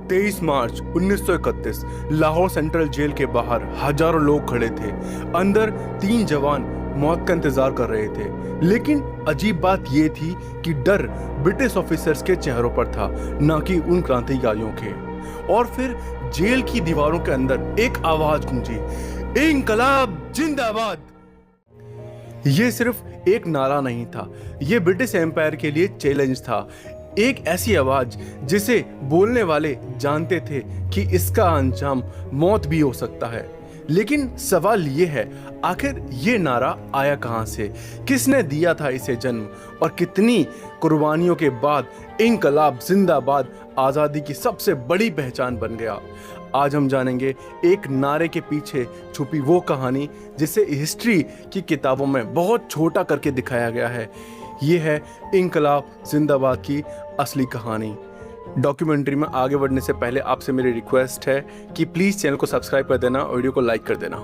23 मार्च 1931 Lahore central jail के बाहर हजारों लोग खड़े थे। अंदर 3 जवान मौत का इंतजार कर रहे थे। लेकिन अजीब बात यह थी कि डर ब्रिटिश ऑफिसर्स के चेहरों पर था, न कि उन क्रांतिकारियों के। और फिर जेल की दीवारों के अंदर एक आवाज गूंजी, इंकलाब जिंदाबाद। यह सिर्फ एक नारा नहीं था, यह ब्रिटिश एम्पायर के लिए चैलेंज था। एक ऐसी आवाज जिसे बोलने वाले जानते थे कि इसका अंजाम मौत भी हो सकता है। लेकिन सवाल यह है, आखिर ये नारा आया कहां से, किसने दिया था इसे जन्म, और कितनी कुर्बानियों के बाद इंकलाब जिंदाबाद आज़ादी की सबसे बड़ी पहचान बन गया। आज हम जानेंगे एक नारे के पीछे छुपी वो कहानी जिसे हिस्ट्री की किताबों में बहुत छोटा करके दिखाया गया है। ये है इंकलाब जिंदाबाद की असली कहानी। डॉक्यूमेंट्री में आगे बढ़ने से पहले आपसे मेरी रिक्वेस्ट है कि प्लीज चैनल को सब्सक्राइब कर देना और वीडियो को लाइक कर देना।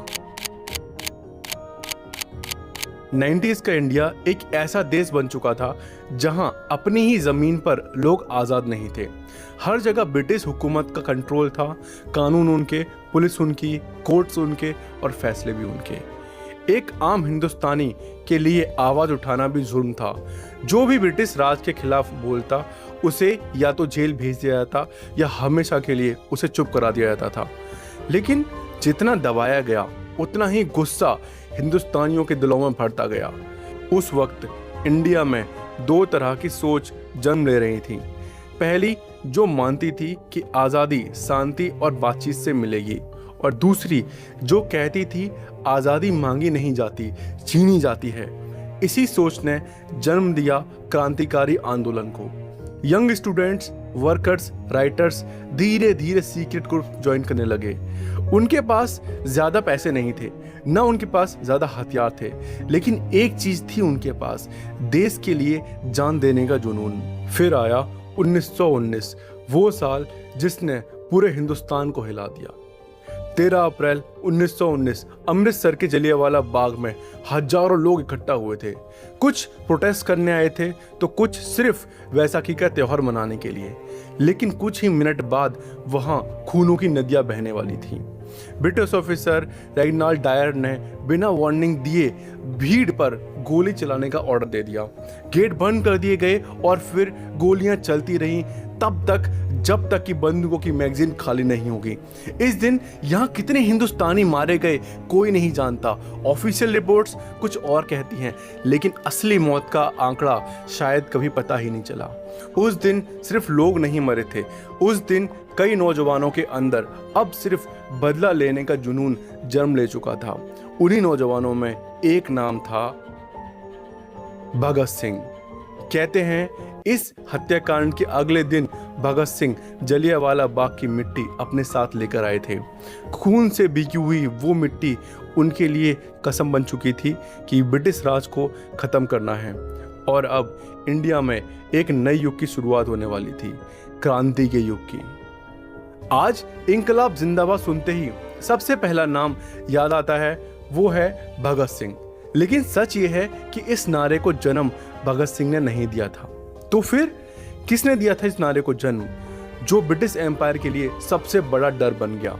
90s का इंडिया एक ऐसा देश बन चुका था जहां अपनी ही जमीन पर लोग आज़ाद नहीं थे। हर जगह ब्रिटिश हुकूमत का कंट्रोल था, कानून उनके, पुलिस उनकी, कोर्ट्स उनके और फैसले भी उनके। एक आम हिंदुस्तानी के लिए आवाज़ उठाना भी जुर्म था। जो भी ब्रिटिश राज के खिलाफ बोलता उसे या तो जेल भेज दिया जाता या हमेशा के लिए उसे चुप करा दिया जाता था। लेकिन जितना दबाया गया उतना ही गुस्सा हिंदुस्तानियों के दिलों में भरता गया। उस वक्त इंडिया में 2 तरह की सोच जन्म ले रही थी। पहली जो मानती थी कि आज़ादी शांति और बातचीत से मिलेगी, और दूसरी जो कहती थी आज़ादी मांगी नहीं जाती, छीनी जाती है। इसी सोच ने जन्म दिया क्रांतिकारी आंदोलन को। यंग स्टूडेंट्स, वर्कर्स, राइटर्स धीरे धीरे सीक्रेट ग्रुप ज्वाइन करने लगे। उनके पास ज़्यादा पैसे नहीं थे, न उनके पास ज़्यादा हथियार थे, लेकिन एक चीज़ थी उनके पास, देश के लिए जान देने का जुनून। फिर आया 1919, वो साल जिसने पूरे हिंदुस्तान को हिला दिया। 13 अप्रैल 1919 अमृतसर के जलियांवाला बाग में हजारों लोग इकट्ठा हुए थे। कुछ प्रोटेस्ट करने आए थे तो कुछ सिर्फ वैसाखी का त्यौहार मनाने के लिए। लेकिन कुछ ही मिनट बाद वहां खूनों की नदियां बहने वाली थीं। ब्रिटिश ऑफिसर रेजिनाल्ड डायर ने बिना वार्निंग दिए भीड़ पर गोली चलाने का ऑर्डर दे दिया। गेट बंद कर दिए गए और फिर गोलियां चलती रहीं तब तक जब तक कि बंदूकों की मैगजीन खाली नहीं होगी। इस दिन यहाँ कितने हिंदुस्तानी मारे गए कोई नहीं जानता। ऑफिशियल रिपोर्ट्स कुछ और कहती हैं, लेकिन असली मौत का आंकड़ा शायद कभी पता ही नहीं चला। उस दिन सिर्फ लोग नहीं मरे थे, उस दिन कई नौजवानों के अंदर अब सिर्फ बदला लेने का जुनून जन्म ले चुका था। उन्हीं नौजवानों में एक नाम था भगत सिंह। कहते हैं इस हत्याकांड के अगले दिन भगत सिंह जलियांवाला बाग की मिट्टी अपने साथ लेकर आए थे। खून से भीगी हुई वो मिट्टी उनके लिए कसम बन चुकी थी कि ब्रिटिश राज को खत्म करना है। और अब इंडिया में एक नए युग की शुरुआत होने वाली थी, क्रांति के युग की। आज इंकलाब जिंदाबाद सुनते ही सबसे पहला नाम याद आता है, वो है भगत सिंह। लेकिन सच ये है कि इस नारे को जन्म भगत सिंह ने नहीं दिया था। तो फिर किसने दिया था इस नारे को जन्म, जो ब्रिटिश एम्पायर के लिए सबसे बड़ा डर बन गया?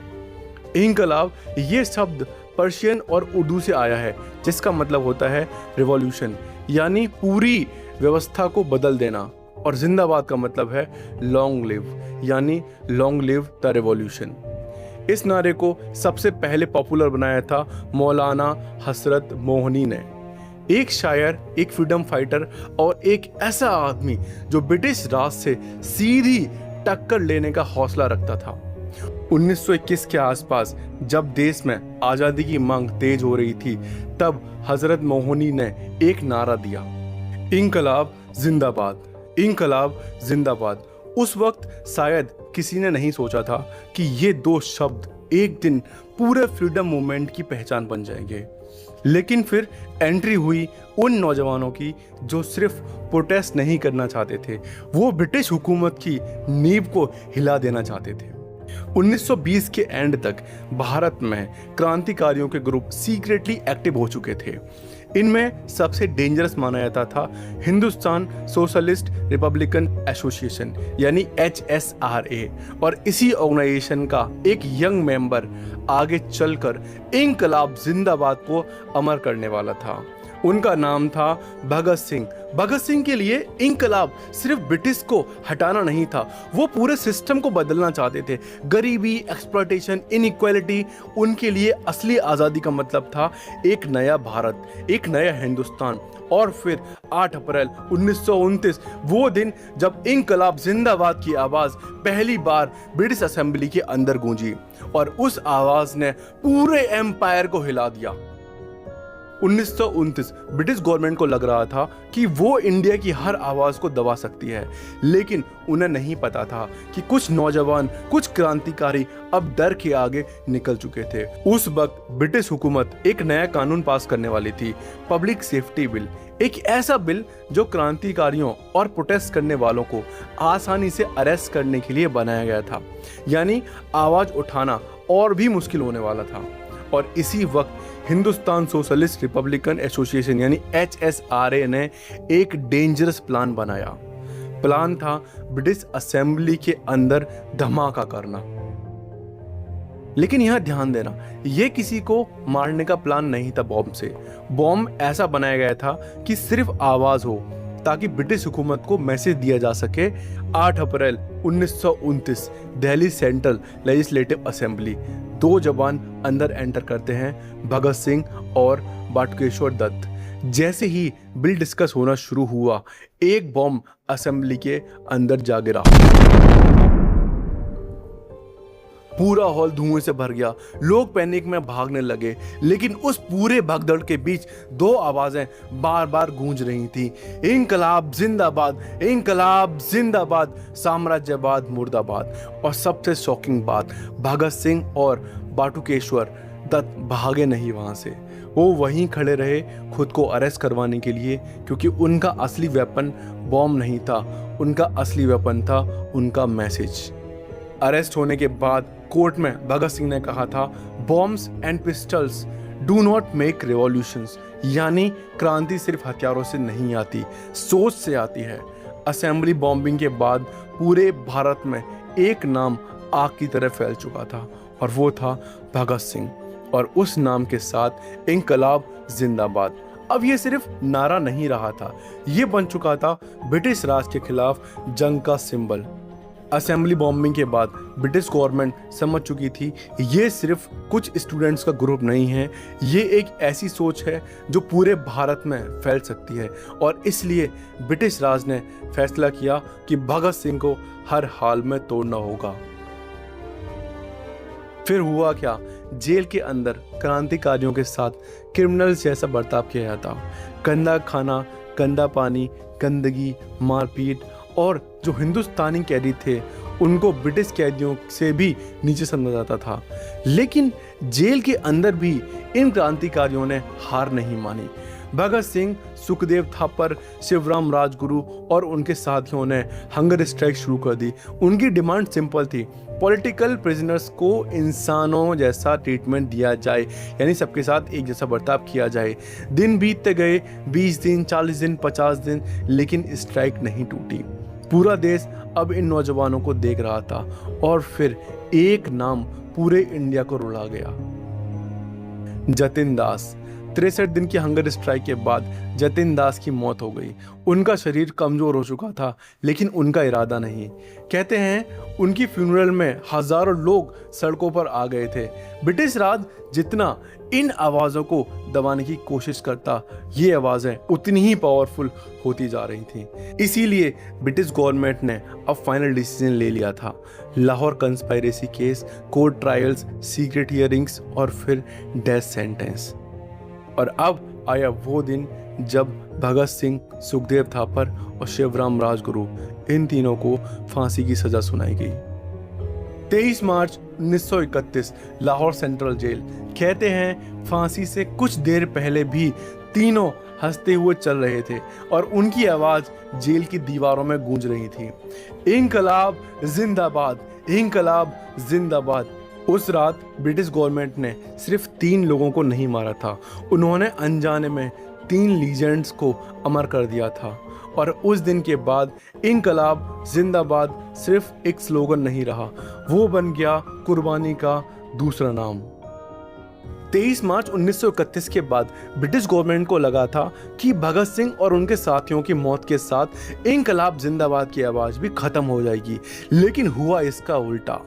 इंकलाब ये शब्द पर्शियन और उर्दू से आया है, जिसका मतलब होता है रिवॉल्यूशन, यानी पूरी व्यवस्था को बदल देना। और जिंदाबाद का मतलब है लॉन्ग लिव, यानी लॉन्ग लिव द रिवॉल्यूशन। इस नारे को सबसे पहले पॉपुलर बनाया था मौलाना हसरत मोहनी ने, एक शायर, एक फ्रीडम फाइटर और एक ऐसा आदमी जो ब्रिटिश राज से सीधी टक्कर लेने का हौसला रखता था। 1921 के आसपास जब देश में आज़ादी की मांग तेज हो रही थी, तब हजरत मोहनी ने एक नारा दिया, इंकलाब जिंदाबाद, इंकलाब जिंदाबाद। उस वक्त शायद किसी ने नहीं सोचा था कि ये 2 शब्द एक दिन पूरे फ्रीडम मूवमेंट की पहचान बन जाएंगे। लेकिन फिर एंट्री हुई उन नौजवानों की जो सिर्फ प्रोटेस्ट नहीं करना चाहते थे, वो ब्रिटिश हुकूमत की नींव को हिला देना चाहते थे। 1920 के एंड तक भारत में क्रांतिकारियों के ग्रुप सीक्रेटली एक्टिव हो चुके थे। इनमें सबसे डेंजरस माना जाता था हिंदुस्तान सोशलिस्ट रिपब्लिकन एसोसिएशन यानी HSRA, और इसी ऑर्गेनाइजेशन का एक यंग मेंबर आगे चलकर इंकलाब जिंदाबाद को अमर करने वाला था। उनका नाम था भगत सिंह। भगत सिंह के लिए इंकलाब सिर्फ ब्रिटिश को हटाना नहीं था, वो पूरे सिस्टम को बदलना चाहते थे। गरीबी, एक्सप्लॉयटेशन, इनइक्वालिटी, उनके लिए असली आज़ादी का मतलब था एक नया भारत, एक नया हिंदुस्तान। और फिर 8 अप्रैल 1929 वो दिन जब इंकलाब जिंदाबाद की आवाज़ पहली बार ब्रिटिश असेंबली के अंदर गूंजी और उस आवाज़ ने पूरे एम्पायर को हिला दिया। 1929 ब्रिटिश गवर्नमेंट को लग रहा था कि वो इंडिया की हर आवाज़ को दबा सकती है, लेकिन उन्हें नहीं पता था कि कुछ नौजवान, कुछ क्रांतिकारी अब डर के आगे निकल चुके थे। उस वक्त ब्रिटिश हुकूमत एक नया कानून पास करने वाली थी, पब्लिक सेफ्टी बिल। एक ऐसा बिल जो क्रांतिकारियों और प्रोटेस्ट करने वालों को आसानी से अरेस्ट करने के लिए बनाया गया था, यानी आवाज़ उठाना और भी मुश्किल होने वाला था। और इसी वक्त हिंदुस्तान सोशलिस्ट रिपब्लिकन एसोसिएशन यानी HSRA ने एक डेंजरस प्लान बनाया। प्लान था ब्रिटिश असेंबली के अंदर धमाका करना। लेकिन यहां ध्यान देना, यह किसी को मारने का प्लान नहीं था बॉम्ब से। बॉम्ब ऐसा बनाया गया था कि सिर्फ आवाज हो, ताकि ब्रिटिश हुकूमत को मैसेज दिया जा सके। 8 अप्रैल 1929 दिल्ली सेंट्रल लेजिस्लेटिव असेंबली, 2 जवान अंदर एंटर करते हैं, भगत सिंह और बटुकेश्वर दत्त। जैसे ही बिल डिस्कस होना शुरू हुआ, एक बॉम्ब असेंबली के अंदर जा गिरा। पूरा हॉल धुएं से भर गया, लोग पैनिक में भागने लगे। लेकिन उस पूरे भगदड़ के बीच 2 आवाजें बार बार गूंज रही थी, इंकलाब जिंदाबाद, इंकलाब जिंदाबाद, साम्राज्यवाद मुर्दाबाद। और सबसे शॉकिंग बात, भगत सिंह और बटुकेश्वर दत्त भागे नहीं वहां से, वो वहीं खड़े रहे खुद को अरेस्ट करवाने के लिए, क्योंकि उनका असली वेपन बॉम्ब नहीं था, उनका असली वेपन था उनका मैसेज। अरेस्ट होने के बाद कोर्ट में भगत सिंह ने कहा था, bombs and pistols do not make revolutions, यानी क्रांति सिर्फ हथियारों से नहीं आती, सोच से आती है। असेंबली बॉम्बिंग के बाद पूरे भारत में एक नाम आग की तरह फैल चुका था, और वो था भगत सिंह, और उस नाम के साथ इंकलाब जिंदाबाद। अब ये सिर्फ नारा नहीं रहा था, ये बन चुका था ब्रिटिश राज के खिलाफ जंग का सिंबल। असेंबली बॉम्बिंग के बाद ब्रिटिश गवर्नमेंट समझ चुकी थी ये सिर्फ कुछ स्टूडेंट्स का ग्रुप नहीं है, ये एक ऐसी सोच है जो पूरे भारत में फैल सकती है। और इसलिए ब्रिटिश राज ने फैसला किया कि भगत सिंह को हर हाल में तोड़ना होगा। फिर हुआ क्या, जेल के अंदर क्रांतिकारियों के साथ क्रिमिनल्स जैसा बर्ताव किया जाता। गंदा खाना, गंदा पानी, गंदगी, मारपीट, और जो हिंदुस्तानी कैदी थे उनको ब्रिटिश कैदियों से भी नीचे समझा जाता था। लेकिन जेल के अंदर भी इन क्रांतिकारियों ने हार नहीं मानी। भगत सिंह, सुखदेव थापर, शिवराम राजगुरु और उनके साथियों ने हंगर स्ट्राइक शुरू कर दी। उनकी डिमांड सिंपल थी, पॉलिटिकल प्रिजनर्स को इंसानों जैसा ट्रीटमेंट दिया जाए, यानी सबके साथ एक जैसा बर्ताव किया जाए। दिन बीतते गए, 20 दिन, 40 दिन, 50 दिन, लेकिन स्ट्राइक नहीं टूटी। पूरा देश अब इन नौजवानों को देख रहा था, और फिर एक नाम पूरे इंडिया को रुला गया, जतिन दास। 63 दिन की हंगर स्ट्राइक के बाद जतिन दास की मौत हो गई। उनका शरीर कमजोर हो चुका था, लेकिन उनका इरादा नहीं। कहते हैं उनकी फ्यूनरल में हजारों लोग सड़कों पर आ गए थे। ब्रिटिश राज जितना इन आवाज़ों को दबाने की कोशिश करता, ये आवाज़ें उतनी ही पावरफुल होती जा रही थीं। इसीलिए ब्रिटिश गवर्नमेंट ने अब फाइनल डिसीजन ले लिया था। Lahore conspiracy case, court trials, secret hearings और फिर डेथ सेंटेंस। और अब आया वो दिन जब भगत सिंह, सुखदेव थापर और शिवराम राजगुरु, इन तीनों को फांसी की सजा सुनाई गई। 23 मार्च 1931 लाहौर सेंट्रल जेल। कहते हैं फांसी से कुछ देर पहले भी तीनों हंसते हुए चल रहे थे और उनकी आवाज जेल की दीवारों में गूंज रही थी, इंकलाब जिंदाबाद, इंकलाब जिंदाबाद। उस रात ब्रिटिश गवर्नमेंट ने सिर्फ 3 लोगों को नहीं मारा था, उन्होंने अनजाने में 3 लीजेंड्स को अमर कर दिया था। और उस दिन के बाद इंकलाब जिंदाबाद सिर्फ एक स्लोगन नहीं रहा, वो बन गया कुर्बानी का दूसरा नाम। 23 मार्च 1931 के बाद ब्रिटिश गवर्नमेंट को लगा था कि भगत सिंह और उनके साथियों की मौत के साथ इंकलाब जिंदाबाद की आवाज़ भी खत्म हो जाएगी, लेकिन हुआ इसका उल्टा।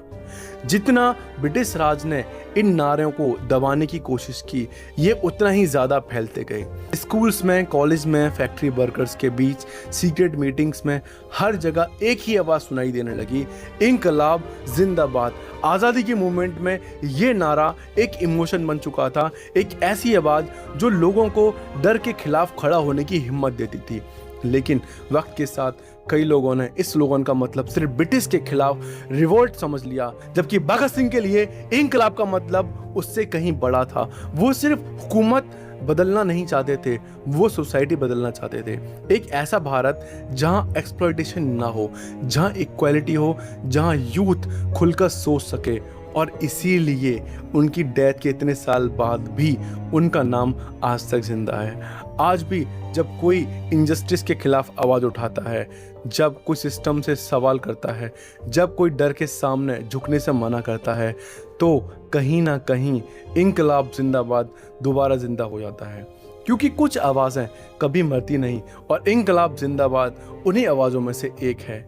जितना ब्रिटिश राज ने इन नारों को दबाने की कोशिश की, ये उतना ही ज़्यादा फैलते गए। स्कूल्स में, कॉलेज में, फैक्ट्री वर्कर्स के बीच, सीक्रेट मीटिंग्स में, हर जगह एक ही आवाज़ सुनाई देने लगी, इंकलाब जिंदाबाद। आज़ादी के मूवमेंट में ये नारा एक इमोशन बन चुका था, एक ऐसी आवाज़ जो लोगों को डर के खिलाफ खड़ा होने की हिम्मत देती थी। लेकिन वक्त के साथ कई लोगों ने इस स्लोगन का मतलब सिर्फ ब्रिटिश के खिलाफ रिवोल्ट समझ लिया, जबकि भगत सिंह के लिए इंकलाब का मतलब उससे कहीं बड़ा था। वो सिर्फ हुकूमत बदलना नहीं चाहते थे, वो सोसाइटी बदलना चाहते थे। एक ऐसा भारत जहां एक्सप्लॉयटेशन ना हो, जहां इक्वालिटी हो, जहां यूथ खुलकर सोच सके। और इसीलिए उनकी डेथ के इतने साल बाद भी उनका नाम आज तक जिंदा है। आज भी जब कोई इनजस्टिस के खिलाफ आवाज़ उठाता है, जब कोई सिस्टम से सवाल करता है, जब कोई डर के सामने झुकने से मना करता है, तो कहीं ना कहीं इंकलाब जिंदाबाद दोबारा जिंदा हो जाता है। क्योंकि कुछ आवाज़ें कभी मरती नहीं, और इंकलाब जिंदाबाद उन्हीं आवाज़ों में से एक है।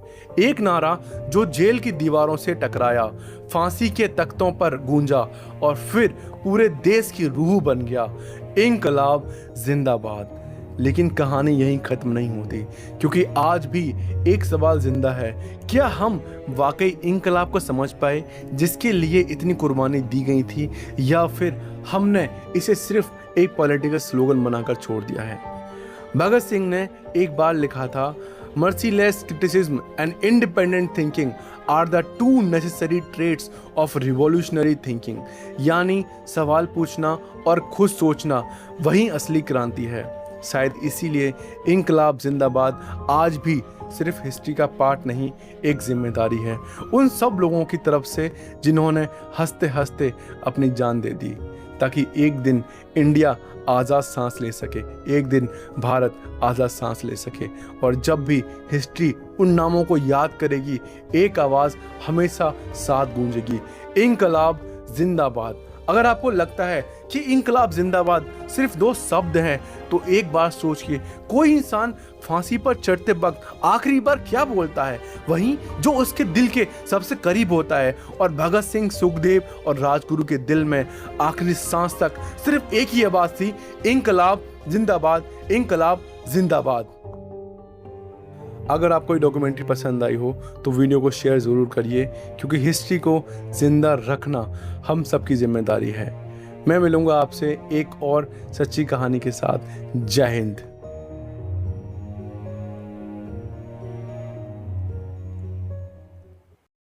एक नारा जो जेल की दीवारों से टकराया, फांसी के तख्तों पर गूंजा और फिर पूरे देश की रूह बन गया, इंकलाब जिंदाबाद। लेकिन कहानी यहीं ख़त्म नहीं होती, क्योंकि आज भी एक सवाल जिंदा है, क्या हम वाकई इंकलाब को समझ पाए जिसके लिए इतनी कुर्बानी दी गई थी, या फिर हमने इसे सिर्फ एक पॉलिटिकल स्लोगन बनाकर छोड़ दिया है। भगत सिंह ने एक बार लिखा था, merciless criticism and independent thinking are the 2 necessary traits of revolutionary thinking. यानी सवाल पूछना और खुद सोचना वही असली क्रांति है। शायद इसीलिए इंकलाब जिंदाबाद आज भी सिर्फ हिस्ट्री का पार्ट नहीं, एक जिम्मेदारी है उन सब लोगों की तरफ से जिन्होंने हंसते हंसते अपनी जान दे दी, ताकि एक दिन इंडिया आज़ाद सांस ले सके, एक दिन भारत आज़ाद सांस ले सके। और जब भी हिस्ट्री उन नामों को याद करेगी, एक आवाज़ हमेशा साथ गूंजेगी, इंकलाब जिंदाबाद। अगर आपको लगता है कि इंकलाब जिंदाबाद सिर्फ 2 शब्द हैं, तो एक बार सोचिए, कोई इंसान फांसी पर चढ़ते वक्त आखिरी बार क्या बोलता है? वहीं जो उसके दिल के सबसे करीब होता है। और भगत सिंह, सुखदेव और राजगुरु के दिल में आखिरी सांस तक सिर्फ एक ही आवाज़ थी, इंकलाब जिंदाबाद, इंकलाब जिंदाबाद। अगर आपको ये डॉक्यूमेंट्री पसंद आई हो तो वीडियो को शेयर ज़रूर करिए, क्योंकि हिस्ट्री को ज़िंदा रखना हम सबकी जिम्मेदारी है। मैं मिलूँगा आपसे एक और सच्ची कहानी के साथ। जय हिंद।